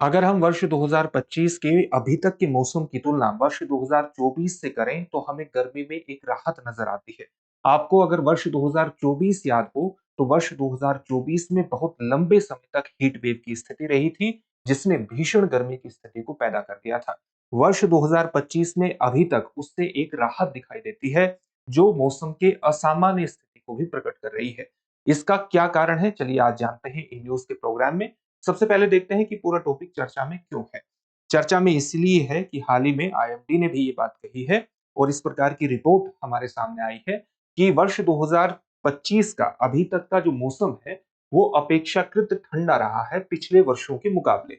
अगर हम वर्ष 2025 के अभी तक के मौसम की तुलना वर्ष 2024 से करें तो हमें गर्मी में एक राहत नजर आती है। आपको अगर वर्ष 2024 याद हो तो वर्ष 2024 में बहुत लंबे समय तक हीट वेव की स्थिति रही थी, जिसने भीषण गर्मी की स्थिति को पैदा कर दिया था। वर्ष 2025 में अभी तक उससे एक राहत दिखाई देती है, जो मौसम के असामान्य स्थिति को भी प्रकट कर रही है। इसका क्या कारण है, चलिए आज जानते हैं इन न्यूज के प्रोग्राम में। सबसे पहले देखते हैं कि पूरा टॉपिक चर्चा में क्यों है। चर्चा में इसलिए है कि हाल ही में आईएमडी ने भी ये बात कही है और इस प्रकार की रिपोर्ट हमारे सामने आई है कि वर्ष 2025 का अभी तक का जो मौसम है वो अपेक्षाकृत ठंडा रहा है पिछले वर्षों के मुकाबले।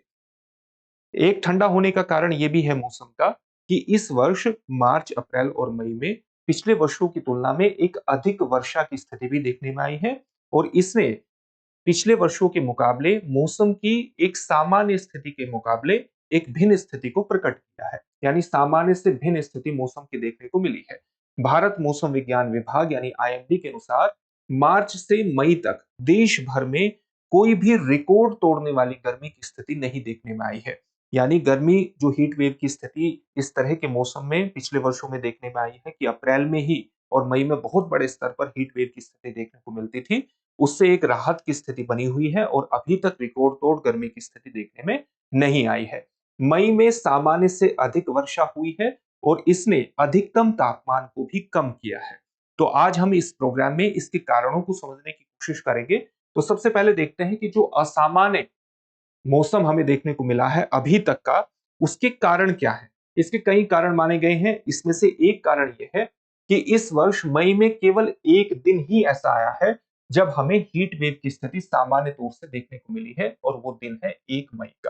एक ठंडा होने का कारण ये भी है मौसम का कि इस वर्ष मार्च, अप्रैल और मई में पिछले वर्षों की तुलना में एक अधिक वर्षा की स्थिति भी देखने में आई है और इसने पिछले वर्षों के मुकाबले मौसम की एक सामान्य स्थिति के मुकाबले एक भिन्न स्थिति को प्रकट किया है, यानी सामान्य से भिन्न स्थिति मौसम की देखने को मिली है। भारत मौसम विज्ञान विभाग यानी आईएमडी के अनुसार मार्च से मई तक देश भर में कोई भी रिकॉर्ड तोड़ने वाली गर्मी की स्थिति नहीं देखने में आई है। यानी गर्मी जो हीट वेव की स्थिति इस तरह के मौसम में पिछले वर्षों में देखने में आई है कि अप्रैल में ही और मई में बहुत बड़े स्तर पर हीट वेव की स्थिति देखने को मिलती थी, उससे एक राहत की स्थिति बनी हुई है और अभी तक रिकॉर्ड तोड़ गर्मी की स्थिति देखने में नहीं आई है। मई में सामान्य से अधिक वर्षा हुई है और इसने अधिकतम तापमान को भी कम किया है। तो आज हम इस प्रोग्राम में इसके कारणों को समझने की कोशिश करेंगे। तो सबसे पहले देखते हैं कि जो असामान्य मौसम हमें देखने को मिला है अभी तक का, उसके कारण क्या है। इसके कई कारण माने गए हैं। इसमें से एक कारण यह है कि इस वर्ष मई में केवल एक दिन ही ऐसा आया है जब हमें हीट वेव की स्थिति सामान्य तौर से देखने को मिली है और वो दिन है 1 मई का।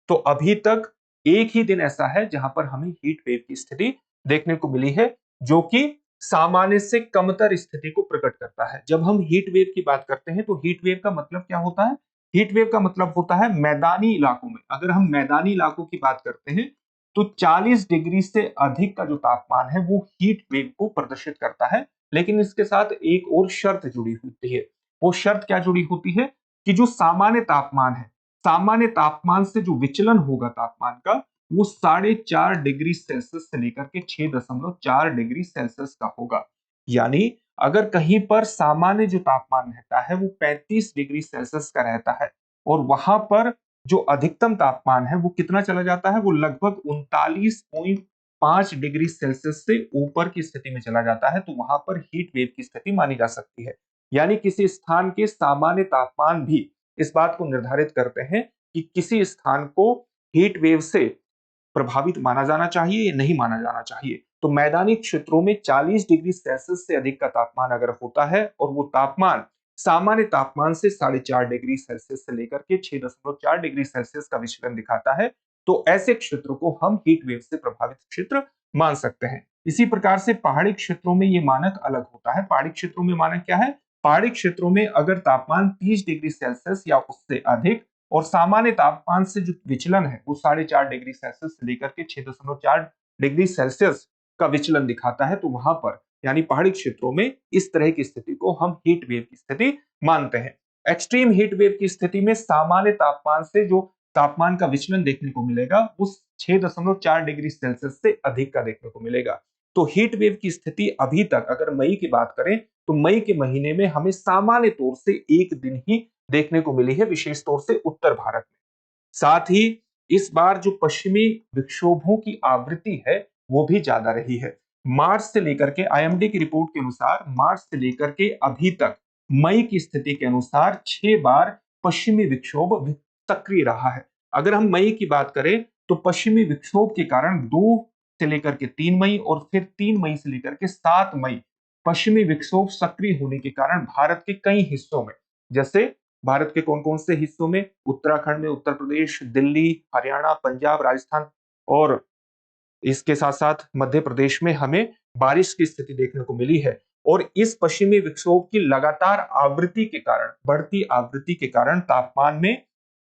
तो अभी तक एक ही दिन ऐसा है जहां पर हमें हीट वेव की स्थिति देखने को मिली है, जो कि सामान्य से कमतर स्थिति को प्रकट करता है। जब हम हीट वेव की बात करते हैं तो हीट वेव का मतलब क्या होता है? हीट वेव का मतलब होता है मैदानी इलाकों में, अगर हम मैदानी इलाकों की बात करते हैं तो 40 डिग्री से अधिक का जो तापमान है वो हीट वेव को प्रदर्शित करता है। लेकिन इसके साथ एक और शर्त जुड़ी होती है। वो शर्त क्या जुड़ी होती है कि जो सामान्य तापमान है, सामान्य तापमान से जो विचलन होगा तापमान का, वो 4.5 डिग्री सेल्सियस से लेकर के 6.4 डिग्री सेल्सियस का होगा। यानी अगर कहीं पर सामान्य जो तापमान रहता है वो 35 डिग्री सेल्सियस का रहता है और वहां पर जो अधिकतम तापमान है वो कितना चला जाता है, वो लगभग 39.5 डिग्री सेल्सियस से ऊपर की स्थिति में चला जाता है, तो वहां पर हीट वेव की स्थिति मानी जा सकती है। यानी किसी स्थान के सामान्य तापमान भी इस बात को निर्धारित करते हैं कि किसी स्थान को हीट वेव से प्रभावित माना जाना चाहिए या नहीं माना जाना चाहिए। तो मैदानी क्षेत्रों में 40 डिग्री सेल्सियस से अधिक का तापमान अगर होता है और वो तापमान सामान्य तापमान से 4.5 डिग्री सेल्सियस से लेकर के 6.4 डिग्री सेल्सियस का विचलन दिखाता है, तो ऐसे क्षेत्र को हम हीट वेव से प्रभावित क्षेत्र मान सकते हैं। इसी प्रकार से पहाड़ी क्षेत्रों में ये मानक अलग होता है। पहाड़ी क्षेत्रों में मानक क्या है? पहाड़ी क्षेत्रों में अगर तापमान 30 डिग्री सेल्सियस या उससे अधिक और सामान्य तापमान से जो विचलन है वो 4.5 डिग्री सेल्सियस से लेकर के 6.4 डिग्री सेल्सियस का विचलन दिखाता है, तो वहां पर यानी पहाड़ी क्षेत्रों में इस तरह की स्थिति को हम हीट वेव की स्थिति मानते हैं। एक्सट्रीम हीट वेव की स्थिति में सामान्य तापमान से जो तापमान का विचलन देखने को मिलेगा उस 6.4 डिग्री सेल्सियस से अधिक का देखने को मिलेगा। तो हीट वेव की स्थिति अभी तक अगर मई की बात करें तो मई के महीने में हमें सामान्य तौर से एक दिन ही देखने को मिली है, विशेष तौर से उत्तर भारत में। साथ ही इस बार जो पश्चिमी विक्षोभों की आवृत्ति है वो भी ज्यादा रही है। मार्च से लेकर के आईएमडी की रिपोर्ट के अनुसार मार्च से लेकर के अभी तक मई की स्थिति के अनुसार 6 बार पश्चिमी विक्षोभ सक्रिय रहा है। अगर हम मई की बात करें तो पश्चिमी विक्षोभ के कारण 2 से लेकर के 3 मई और फिर 3 मई से लेकर के 7 मई पश्चिमी विक्षोभ सक्रिय होने के कारण भारत के कई हिस्सों में, जैसे भारत के कौन कौन से हिस्सों में, उत्तराखंड में, उत्तर प्रदेश, दिल्ली, हरियाणा, पंजाब, राजस्थान और इसके साथ साथ मध्य प्रदेश में हमें बारिश की स्थिति देखने को मिली है। और इस पश्चिमी विक्षोभ की लगातार आवृत्ति के कारण, बढ़ती आवृत्ति के कारण तापमान में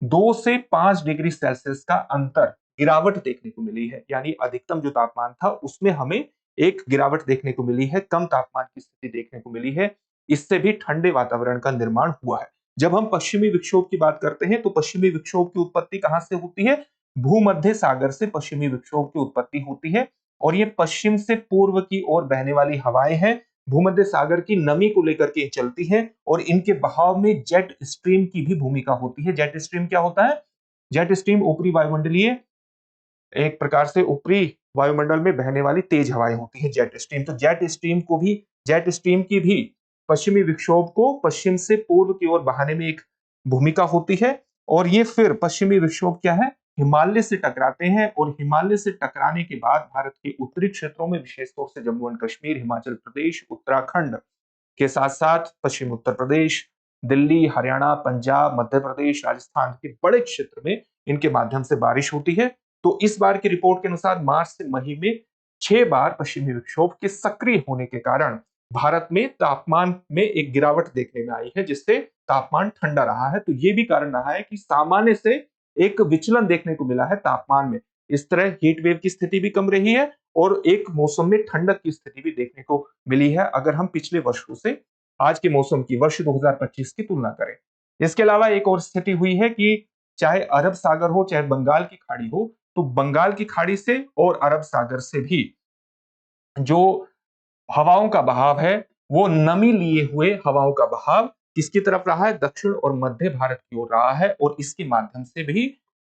2 से 5 डिग्री सेल्सियस का अंतर, गिरावट देखने को मिली है। यानी अधिकतम जो तापमान था उसमें हमें एक गिरावट देखने को मिली है, कम तापमान की स्थिति देखने को मिली है। इससे भी ठंडे वातावरण का निर्माण हुआ है। जब हम पश्चिमी विक्षोभ की बात करते हैं तो पश्चिमी विक्षोभ की उत्पत्ति कहां से होती है? भूमध्य सागर से पश्चिमी विक्षोभ की उत्पत्ति होती है और ये पश्चिम से पूर्व की ओर बहने वाली हवाएं हैं। भूमध्य सागर की नमी को लेकर के चलती है और इनके बहाव में जेट स्ट्रीम की भी भूमिका होती है। जेट स्ट्रीम क्या होता है? जेट स्ट्रीम ऊपरी वायुमंडलीय, एक प्रकार से ऊपरी वायुमंडल में बहने वाली तेज हवाएं होती है जेट स्ट्रीम। तो जेट स्ट्रीम की भी पश्चिमी विक्षोभ को पश्चिम से पूर्व की ओर बहाने में एक भूमिका होती है और ये फिर पश्चिमी विक्षोभ क्या है? हिमालय से टकराते हैं और हिमालय से टकराने के बाद भारत के उत्तरी क्षेत्रों में विशेष तौर से जम्मू एंड कश्मीर, हिमाचल प्रदेश, उत्तराखंड के साथ साथ पश्चिमी उत्तर प्रदेश, दिल्ली, हरियाणा, पंजाब, मध्य प्रदेश, राजस्थान के बड़े क्षेत्र में इनके माध्यम से बारिश होती है। तो इस बार की रिपोर्ट के अनुसार मार्च से मई में 6 बार पश्चिमी विक्षोभ के सक्रिय होने के कारण भारत में तापमान में एक गिरावट देखने में आई है, जिससे तापमान ठंडा रहा है। तो ये भी कारण रहा है कि सामान्य से एक विचलन देखने को मिला है तापमान में। इस तरह हीट वेव की स्थिति भी कम रही है और एक मौसम में ठंडक की स्थिति भी देखने को मिली है, अगर हम पिछले वर्षों से आज के मौसम की वर्ष 2025 की तुलना करें। इसके अलावा एक और स्थिति हुई है कि चाहे अरब सागर हो, चाहे बंगाल की खाड़ी हो, तो बंगाल की खाड़ी से और अरब सागर से भी जो हवाओं का बहाव है, वो नमी लिए हुए हवाओं का बहाव किसकी तरफ रहा है? दक्षिण और मध्य भारत की ओर रहा है और इसके माध्यम से भी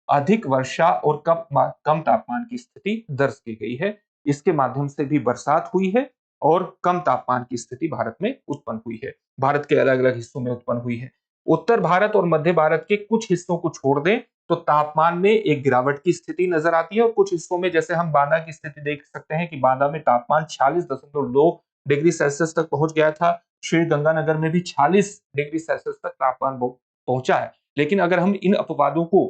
अधिक वर्षा और कम तापमान की स्थिति दर्ज की गई है। इसके माध्यम से भी बरसात हुई है और कम तापमान की स्थिति भारत में उत्पन्न हुई है। भारत के अलग-अलग हिस्सों में उत्पन्न हुई है। उत्तर भारत और मध्य भारत के कुछ हिस्सों को छोड़ दें तो तापमान में एक गिरावट की स्थिति नजर आती है और कुछ हिस्सों में, जैसे हम बांदा की स्थिति देख सकते हैं कि बांदा में तापमान 46.2 डिग्री सेल्सियस तक पहुंच गया था। श्री गंगानगर में भी 46 डिग्री सेल्सियस तक तापमान पहुंचा है। लेकिन अगर हम इन अपवादों को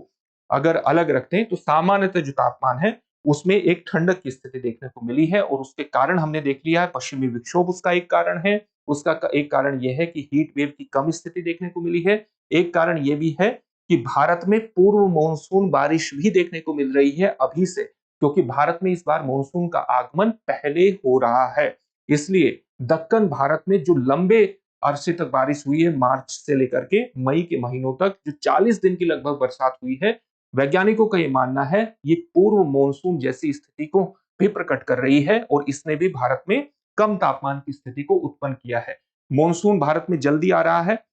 अगर अलग रखते हैं तो सामान्यतः जो तापमान है उसमें एक ठंडक की स्थिति देखने को मिली है और उसके कारण हमने देख लिया है पश्चिमी विक्षोभ उसका एक कारण है। उसका एक कारण यह है कि हीट वेव की कम स्थिति देखने को मिली है। एक कारण यह भी है कि भारत में पूर्व मानसून बारिश भी देखने को मिल रही है अभी से, क्योंकि भारत में इस बार मानसून का आगमन पहले हो रहा है। इसलिए दक्कन भारत में जो लंबे अरसे तक बारिश हुई है, मार्च से लेकर के मई के महीनों तक जो 40 दिन की लगभग बरसात हुई है, वैज्ञानिकों का यह मानना है ये पूर्व मानसून जैसी स्थिति को भी प्रकट कर रही है और इसने भी भारत में कम तापमान की स्थिति को उत्पन्न किया है। मानसून भारत में जल्दी आ रहा है।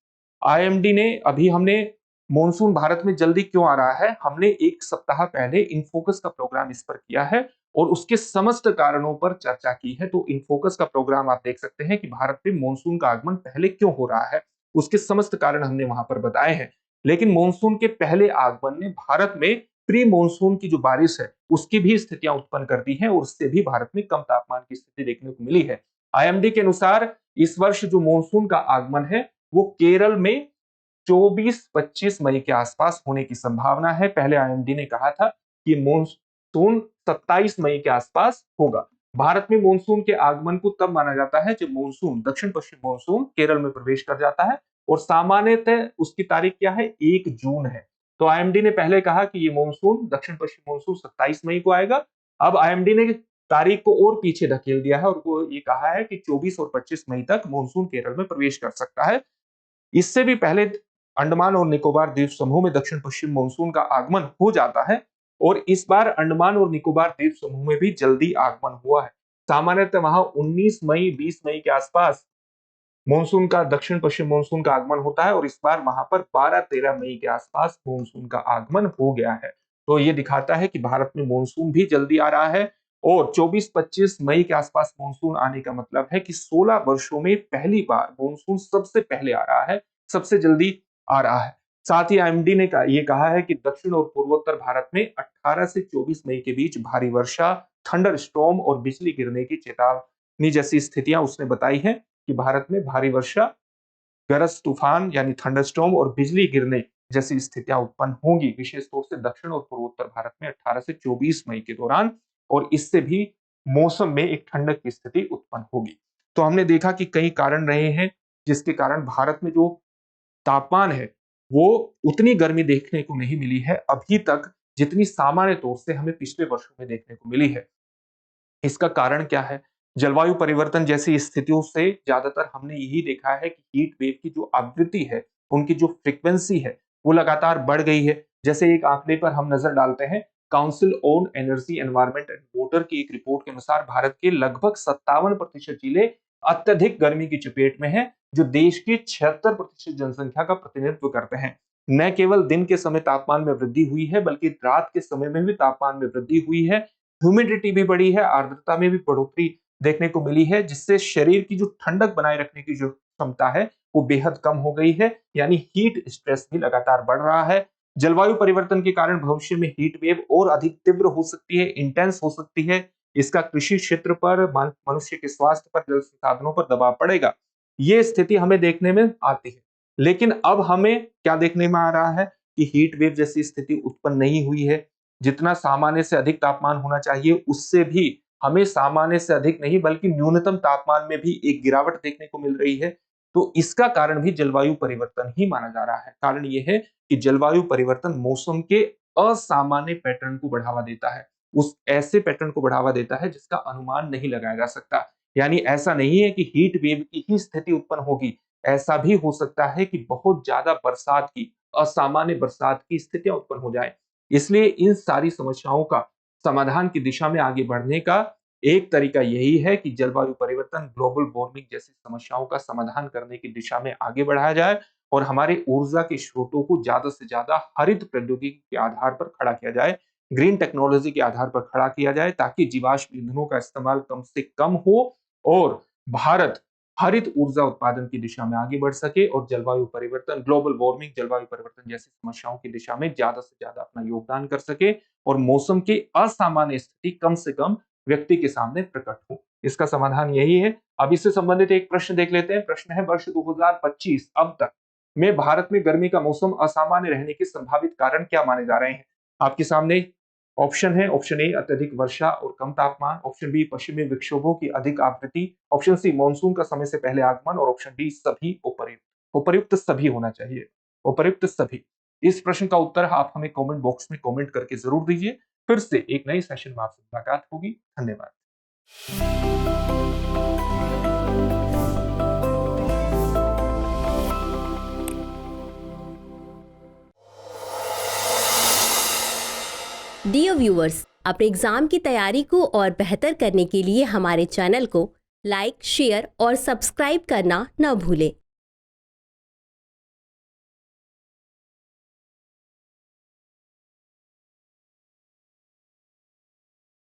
आईएमडी ने अभी हमने मानसून भारत में जल्दी क्यों आ रहा है, हमने एक सप्ताह पहले इनफोकस का प्रोग्राम इस पर किया है और उसके समस्त कारणों पर चर्चा की है। तो इनफोकस का प्रोग्राम आप देख सकते हैं कि भारत में मानसून का आगमन पहले क्यों हो रहा है, उसके समस्त कारण हमने वहां पर बताए हैं। लेकिन मानसून के पहले आगमन ने भारत में प्री मानसून की जो बारिश है उसकी भी स्थितियां उत्पन्न कर दी है और उससे भी भारत में कम तापमान की स्थिति देखने को मिली है। आईएमडी के अनुसार इस वर्ष जो मानसून का आगमन है वो केरल में 24-25 मई के आसपास होने की संभावना है। पहले आईएमडी ने कहा था कि मानसून 27 मई के आसपास होगा। भारत में मानसून के आगमन को तब माना जाता है जब मानसून, दक्षिण पश्चिम मानसून केरल में प्रवेश कर जाता है और सामान्यतः उसकी तारीख क्या है? 1 जून है। तो आईएमडी ने पहले कहा कि ये मानसून, दक्षिण पश्चिम मानसून 27 मई को आएगा। अब आईएमडी ने तारीख को और पीछे धकेल दिया है और वो ये कहा है कि 24 और 25 मई तक मानसून केरल में प्रवेश कर सकता है। इससे भी पहले अंडमान और निकोबार द्वीप समूह में दक्षिण पश्चिम मानसून का आगमन हो जाता है और इस बार अंडमान और निकोबार द्वीप समूह में भी जल्दी आगमन हुआ है। सामान्यतः वहां 19 मई 20 मई के आसपास मानसून का, दक्षिण पश्चिम मानसून का आगमन होता है और इस बार वहां पर 12-13 मई के आसपास मानसून का आगमन हो गया है। तो ये दिखाता है कि भारत में मानसून भी जल्दी आ रहा है और 24-25 मई के आसपास मानसून आने का मतलब है कि 16 वर्षों में पहली बार मानसून सबसे पहले आ रहा है, सबसे जल्दी आ रहा है। साथ ही आईएमडी ने ये कहा है कि दक्षिण और पूर्वोत्तर भारत में 18 से 24 मई के बीच भारी वर्षा, थंडर स्टॉर्म और बिजली गिरने की चेतावनी जैसी स्थितियां उसने बताई है कि भारत में भारी वर्षा, गरज तूफान यानी थंडरस्टॉर्म और बिजली गिरने जैसी स्थितियां उत्पन्न होंगी, विशेष तौर से दक्षिण और पूर्वोत्तर भारत में 18 से 24 मई के दौरान और इससे भी मौसम में एक ठंडक की स्थिति उत्पन्न होगी। तो हमने देखा कि कई कारण रहे हैं जिसके कारण भारत में जो तापमान है वो उतनी गर्मी देखने को नहीं मिली है अभी तक जितनी सामान्य तौर से हमें पिछले वर्षों में देखने को मिली है। इसका कारण क्या है? जलवायु परिवर्तन जैसी स्थितियों से ज्यादातर हमने यही देखा है कि हीट वेव की जो आवृत्ति है उनकी जो फ्रीक्वेंसी है वो लगातार बढ़ गई है। जैसे एक आंकड़े पर हम नजर डालते हैं, council on energy environment and water की एक रिपोर्ट के अनुसार भारत के लगभग 57% जिले अत्यधिक गर्मी की चपेट में है, जो देश की 76% जनसंख्या का प्रतिनिधित्व करते हैं। न केवल दिन के समय तापमान में वृद्धि हुई है, बल्कि रात के समय में भी तापमान में वृद्धि हुई है। ह्यूमिडिटी भी बढ़ी है, आर्द्रता में भी बढ़ोतरी देखने को मिली है, जिससे शरीर की जो ठंडक बनाए रखने की जो क्षमता है वो बेहद कम हो गई है, यानी हीट स्ट्रेस भी लगातार बढ़ रहा है। जलवायु परिवर्तन के कारण भविष्य में हीट वेव और अधिक तीव्र हो सकती है, इंटेंस हो सकती है। इसका कृषि क्षेत्र पर, मनुष्य के स्वास्थ्य पर, जल संसाधनों पर दबाव पड़ेगा। ये स्थिति हमें देखने में आती है। लेकिन अब हमें क्या देखने में आ रहा है कि हीट वेव जैसी स्थिति उत्पन्न नहीं हुई है। जितना सामान्य से अधिक तापमान होना चाहिए, उससे भी हमें सामान्य से अधिक नहीं बल्कि न्यूनतम तापमान में भी एक गिरावट देखने को मिल रही है। तो इसका कारण भी जलवायु परिवर्तन ही माना जा रहा है। कारण ये है कि जलवायु परिवर्तन मौसम के असामान्य पैटर्न को बढ़ावा देता है। उस ऐसे पैटर्न को बढ़ावा देता है जिसका अनुमान नहीं लगाया जा सकता। यानी ऐसा नहीं है कि हीट वेव की ही स्थिति उत्पन्न होगी। ऐसा भी हो सकता है कि बहुत ज्यादा बरसात की, असामान्य बरसात की स्थितियां उत्पन्न हो जाए। इसलिए इन सारी समस्याओं का समाधान की दिशा में आगे बढ़ने का एक तरीका यही है कि जलवायु परिवर्तन, ग्लोबल वार्मिंग जैसी समस्याओं का समाधान करने की दिशा में आगे बढ़ाया जाए और हमारे ऊर्जा के स्रोतों को ज्यादा से ज्यादा हरित प्रौद्योगिकी के आधार पर खड़ा किया जाए, ग्रीन टेक्नोलॉजी के आधार पर खड़ा किया जाए, ताकि जीवाश्म ईंधनों का इस्तेमाल कम से कम हो और भारत हरित ऊर्जा उत्पादन की दिशा में आगे बढ़ सके और जलवायु परिवर्तन, ग्लोबल वार्मिंग, जलवायु परिवर्तन जैसी समस्याओं की दिशा में ज्यादा से ज्यादा अपना योगदान कर सके और मौसम की असामान्य स्थिति कम से कम व्यक्ति के सामने प्रकट हो। इसका समाधान यही है। अब इससे संबंधित एक प्रश्न देख लेते हैं। प्रश्न है, वर्ष 2025 अब तक में भारत में गर्मी का मौसम असामान्य रहने के संभावित कारण क्या माने जा रहे हैं? आपके सामने ऑप्शन है। ऑप्शन ए अत्यधिक वर्षा और कम तापमान, ऑप्शन बी पश्चिमी विक्षोभों की अधिक आवृत्ति, ऑप्शन सी मानसून का समय से पहले आगमन और ऑप्शन डी सभी उपर्युक्त। उपर्युक्त सभी होना चाहिए, उपर्युक्त सभी। इस प्रश्न का उत्तर आप हमें कमेंट बॉक्स में कमेंट करके जरूर दीजिए। फिर से एक नए सेशन में आपसे मुलाकात होगी। धन्यवाद। डियर व्यूअर्स, अपने एग्जाम की तैयारी को और बेहतर करने के लिए हमारे चैनल को लाइक, शेयर और सब्सक्राइब करना न भूलें।